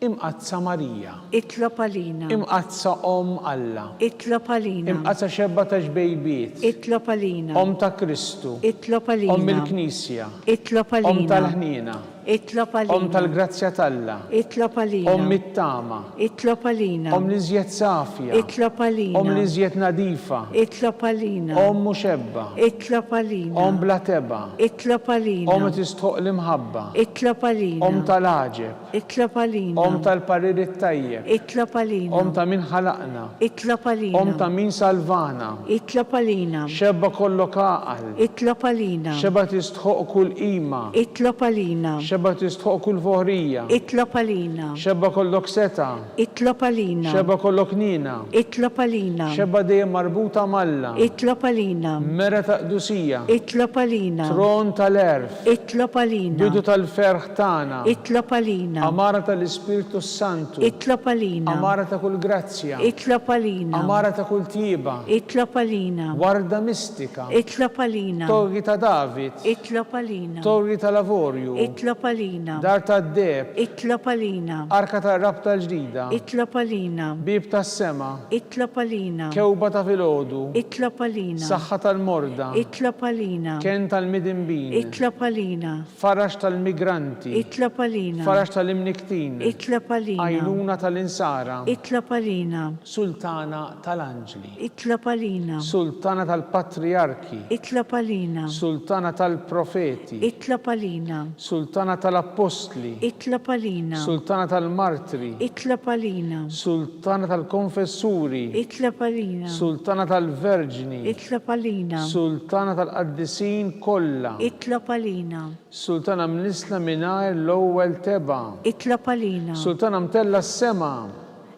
Imqazza Marija. Itlob għalina. Imqazza Alla. Itlob għalina. Imqazza xebba ta' ġbejbiet. Itlob għalina. Ta' Kristu. Itlob għalina. Il-Knisja. Itlob għalina. Tal-ħnina. Itlob għalina. Tal-grazzja Talla. Itlob għalina. It-tama. Itlob għalina. Li żjed safja. Itlob għalina. Li żjed nadifa. Itlob għalina. Muxebba. Itlob għalina. Bla teba. Itlob għalina. Tistħoq l-imħabba. Itlob għalina. Tal-ħaġeb. Itlob għalina. Tal-parir it-tajjeb. Itlob għalina. Ta' min ħalaqna. Itlob għalina. Ta' min salvana. Itlob għalina. Xebba kollok aqal. Itlob għalina. Xebba tistħoq kull qima. Itlob għalina. Xebba tistħoq kull foħrija. Itlob għalina. Xebba kollok seta. Itlob għalina. Xebba kollok nina. Itlob għalina. Xebba dejjem marbuta malla. Itlob għalina. Mera taqdusija. Itlob għalina. Tron tal-erf. Itlob għalina. Bidu tal-ferħ tagħna. Itlob għalina. Amara tal-Ispiritu Santu. Itlob għalina. Amara ta' kull grazzja. Itlob għalina. Amara ta' kull tiba. Itlob għalina. Warda mistika. Itlob għalina. Torri ta' David. Itlob għalina. Torri ta' Lavorju. Itlob għalina. Dar ta' Deb. Itlob għalina. Arka ta' Rabta l-ġdida. Itlob għalina. Bib ta' sema. Itlob għalina. Kewba ta' filgħodu. Itlob għalina. Saħħa tal-morda. Itlob għalina. Ken tal-midinbin. Itlob għalina. Farax tal-migranti. Itlob għalina. Farax tal-imniktin. Itlob għalina. Għajnuna tal-insara. Itlob għalina. Sultana tal-anġli. Itlob għalina. Sultana tal-patriarki. Itlob għalina. Sultana tal-profeti. Itlob għalina. Sultana tal-apostli. Itlob għalina. Sultana tal-martri. Itlob għalina. Sultana tal-konfessuri. Itlob għalina. Sultana tal-verġini. Itlob għalina. Sultana tal-qaddisin kollha. Itlob għalina. Sultana mnisla mingħajr l-ewwel teba. Itlob għalina. Sultana mtella s-sema.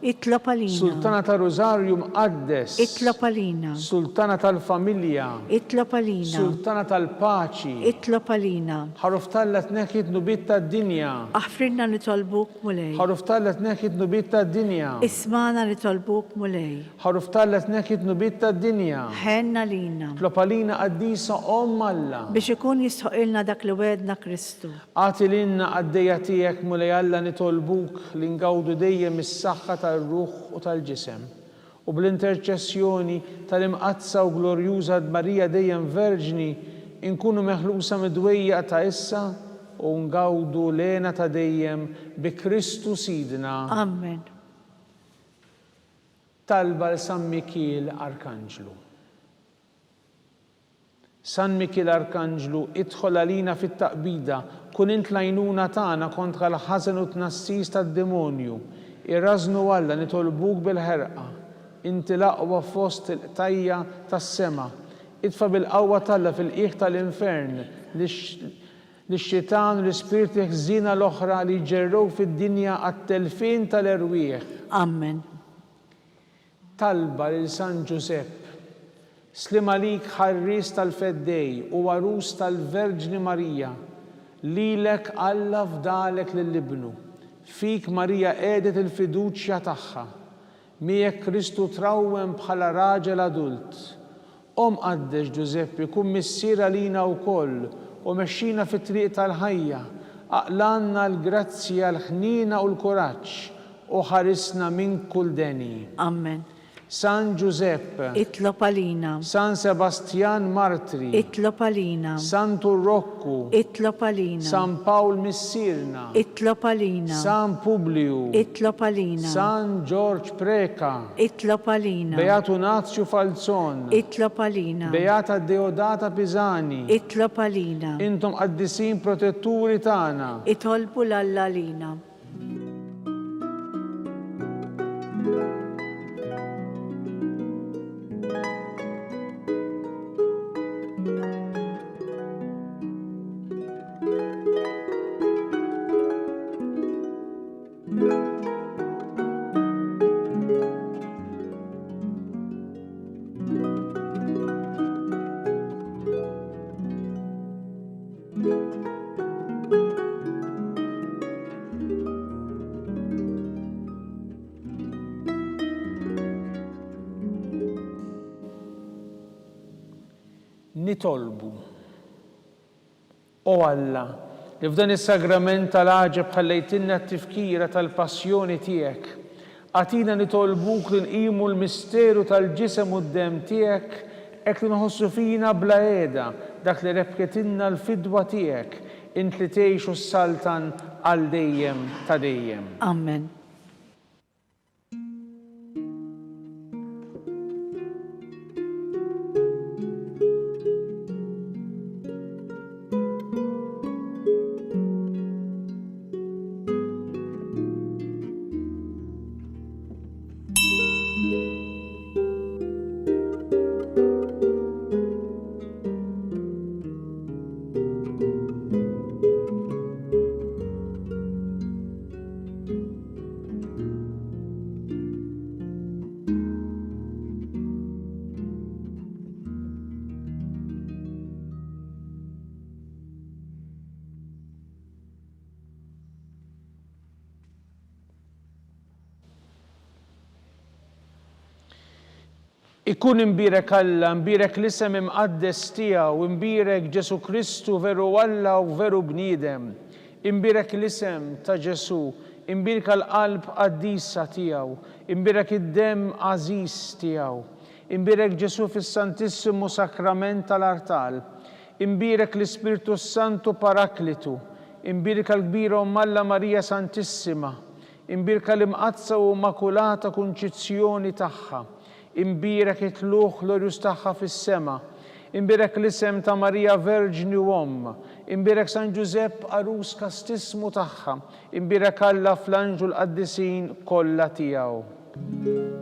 Itlob għalina. Sultana tal-Rożarju mqaddes. Itlob għalina. Sultana tal-familja. Itlob għalina. Sultana tal-paċi. Itlob għalina. Ħaruf tallet neħit nubit tad-dinja. Aħfrinna nitolbuk mulej. Ħaruf tallet neħit nubit tad-dinja. Ismana nitolbuk mulej. Ħaruf tallet neħit nubit tad-dinja. Ħenna lina. Tlopalina qaddisa Alla. Biex ikun jistħoqilna dak li wedna Kristu. Għati linna għaddejja tiegħek mulej Alla nitolbuk li ngawdu dejjem is-saħħa tal-ruħ u tal-ġisem. U bl-interċessjoni tal-imqazza u glorjuża Marija dejjem verġni inkunu meħlusa midwejja ta' issa u ngawdu lena ta' dejjem bi Kristu Sidna. Amen. Talba l-San Mikil Arkanġlu. San Mikil Arkanġlu, idħol għalina fit-taqbida, kun int lajnuna tagħna kontra l-ħażen u tnassis tad-demonju. Irraznu Alla nitolbuk bil-ħerqa, inti l-aqwa fost il-qtajja tas-sema. Idfa bil-qawwa Alla fil-qiegħ tal-infern lix-xitan u l-ispirti ħżina l-oħra li ġerrew fid-dinja għat-telfin tal-erwieħ. Amen. Talba lil San Ġusepp, slim għalik ħarris tal-feddej u warus tal-Verġni Marija, lilek Alla fdalek lill-ibnu. Fik Marija għedet il-fiduċja tagħha, miegħek Kristu trawwem bħala raġel adult. Qaddex Ġuseppi kun missier għalina wkoll u mexxina fit-triq tal-ħajja, aqlanna l-grazzja l-ħnina u l-kuraġġ u ħarisna minn kull deni. Amen. San Giuseppe, Itlob għalina. San Sebastian Martri, Itlob għalina. San Turrokku, Itlob għalina. San Paul Missirna, Itlob għalina. San Publiu, Itlob għalina. San George Preka, Itlob għalina. Beato Nazio Falzon, Itlob għalina. Beata Deodata Pisani, Itlob għalina. intom qaddisin protetturi tagħna. Itolbu l-Alla għalina. nitolbu. O Alla, li f'dan is-sagrament tal-għaġeb ħallejtilna t-tifkira tal-passjoni tiegħek. Għatina nitolbuk li nqimu l-misteru tal-ġisem u d-dem tiegħek hekk li nħossu fina bla qiegħda dak li rebketilna l-fidwa tiegħek int li tgħixu s-saltan għal dejjem ta' dejjem. Amen. Ikun imbirek Alla, imbirek l-isem imqaddes tiegħu, imbirek Ġesu Kristu veru Alla u veru bniedem. Imbirek l-isem ta' Ġesu, imbirek l-qalb qaddisa tiegħu, imbirek id-dem għażiż tiegħu. Imbirek Ġesu fis-Santissimu Sakrament tal-Artal. Imbirek l-Ispirtu Santu Paraklitu. Imbirek l-kbira Alla Marija Santissima. Imbirek l-imqazza u Immakulata Kunċizzjoni tagħha. Imbirek it-tluħ glorjus tagħha fis-sema. Imbirek l-isem ta' Marija Verġni u Omm. Imbirek San Ġusepp Arus kastismu tagħha. Imbirek Alla fl-anġu l-qaddisin kollha tiegħu.